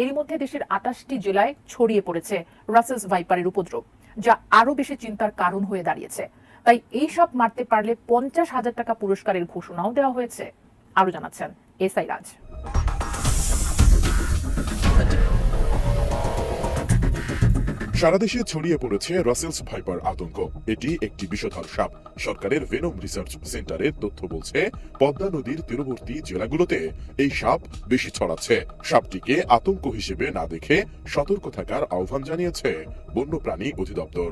এরই মধ্যে দেশের 28টি জেলায় ছড়িয়ে পড়েছে রাসেলস ভাইপারের উপদ্রব, যা আরো বেশি চিন্তার কারণ হয়ে দাঁড়িয়েছে। তাই এই সব মারতে পারলে 50,000 টাকা পুরস্কারের ঘোষণাও দেওয়া হয়েছে। আরো জানাচ্ছেন এসআই রাজ। সারা দেশে ছড়িয়ে পড়েছে রাসেলস ভাইপার আতঙ্ক। এটি একটি বিষধর সাপ। সরকারের ভেনম রিসার্চ সেন্টারের তথ্য বলছে, পদ্মা নদীর তীরবর্তী জেলাগুলোতে এই সাপ বেশি ছড়াচ্ছে। সাপটিকে আতঙ্ক হিসেবে না দেখে সতর্ক থাকার আহ্বান জানিয়েছে বন্যপ্রাণী অধিদপ্তর।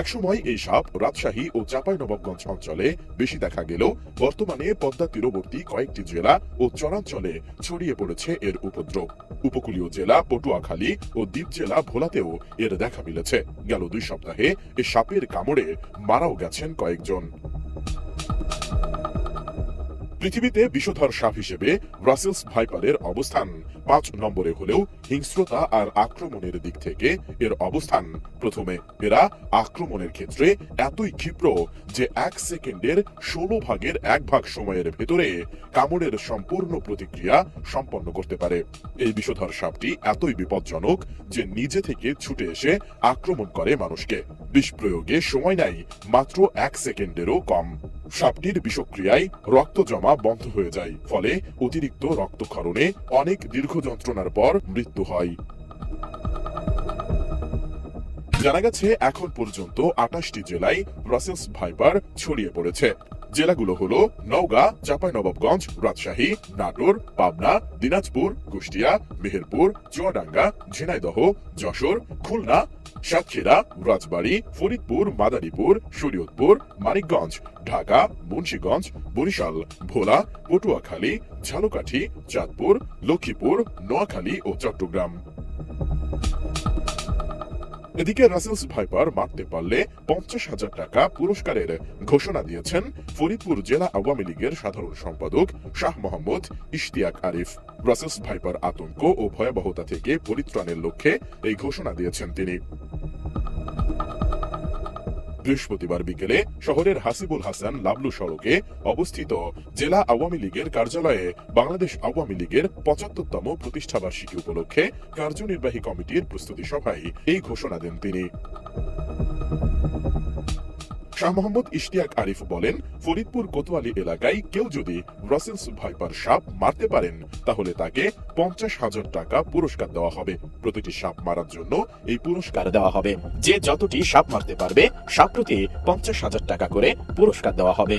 একসময় এই সাপ রাজশাহী ও চাঁপাইনবাবগঞ্জ অঞ্চলে বেশি দেখা গেলেও বর্তমানে পদ্মা তীরবর্তী কয়েকটি জেলা ও চরাঞ্চলে ছড়িয়ে পড়েছে এর উপদ্রব। উপকূলীয় জেলা পটুয়াখালী ও দ্বীপ জেলা ভোলাতেও এর দেখা মিলেছে। গেল 2 সপ্তাহে এ সাপের কামড়ে মারাও গেছেন কয়েকজন। পৃথিবীতে বিষধর সাপ হিসেবে রাসেলস ভাইপারের অবস্থান 5 নম্বরে হলেও হিংস্রতা আর আক্রমণের দিক থেকে এর অবস্থান প্রথমে। এরা আক্রমণের ক্ষেত্রে এতই ক্ষিপ্র যে 1 সেকেন্ডের 16 ভাগের 1 ভাগ সময়ের ভেতরে কামড়ের সম্পূর্ণ প্রতিক্রিয়া সম্পন্ন করতে পারে। এই বিষধর সাপটি এতই বিপজ্জনক যে নিজে থেকে ছুটে এসে আক্রমণ করে মানুষকে। বিষ প্রয়োগে সময় নাই মাত্র 1 সেকেন্ডেরও কম। সাপটির বিষক্রিয়ায় রক্ত জমা বন্ধ হয়ে যায়, ফলে অতিরিক্ত রক্তক্ষরণে অনেক দীর্ঘ যন্ত্রণার পর মৃত্যু হয়। জানা গেছে এখন পর্যন্ত 28টি জেলায় রাসেলস ভাইপার ছড়িয়ে পড়েছে। জেলাগুলো হলো নওগাঁ, চাঁপাইনবাবগঞ্জ, রাজশাহী, নাটোর, পাবনা, দিনাজপুর, কুষ্টিয়া, মেহেরপুর, চুয়াডাঙ্গা, ঝিনাইদহ, যশোর, খুলনা, সাতক্ষীরা, রাজবাড়ী, ফরিদপুর, মাদারীপুর, শরীয়তপুর, মানিকগঞ্জ, ঢাকা, মুন্সিগঞ্জ, বরিশাল, ভোলা, পটুয়াখালী, ঝালকাঠি, চাঁদপুর, লক্ষ্মীপুর, নোয়াখালী ও চট্টগ্রাম। এদিকে রাসেলস ভাইপার মারতে পারলে 50,000 টাকা পুরস্কারের ঘোষণা দিয়েছেন ফরিদপুর জেলা আওয়ামী লীগের সাধারণ সম্পাদক শাহ মোহাম্মদ ইশতিয়াক আরিফ। রাসেলস ভাইপার আতঙ্ক ও ভয়াবহতা থেকে পরিত্রাণের লক্ষ্যে এই ঘোষণা দিয়েছেন তিনি। বৃহস্পতিবার বিকেলে শহরের হাসিবুল হাসান লাবলু সড়কে অবস্থিত জেলা আওয়ামী লীগের কার্যালয়ে বাংলাদেশ আওয়ামী লীগের 75তম প্রতিষ্ঠাবার্ষিকী উপলক্ষে কার্যনির্বাহী কমিটির প্রস্তুতি সভায় এই ঘোষণা দেন তিনি। শাহ মোহাম্মদ ইশতিয়াক আরিফ বলেন, ফরিদপুর কোতোয়ালি এলাকায় কেউ যদি রাসেলস ভাইপার সাপ মারতে পারেন তাহলে তাকে 50,000 টাকা পুরস্কার দেওয়া হবে। প্রতিটি সাপ মারার জন্য এই পুরস্কার দেওয়া হবে। যে যতটি সাপ মারতে পারবে সাপ প্রতি 50,000 টাকা করে পুরস্কার দেওয়া হবে।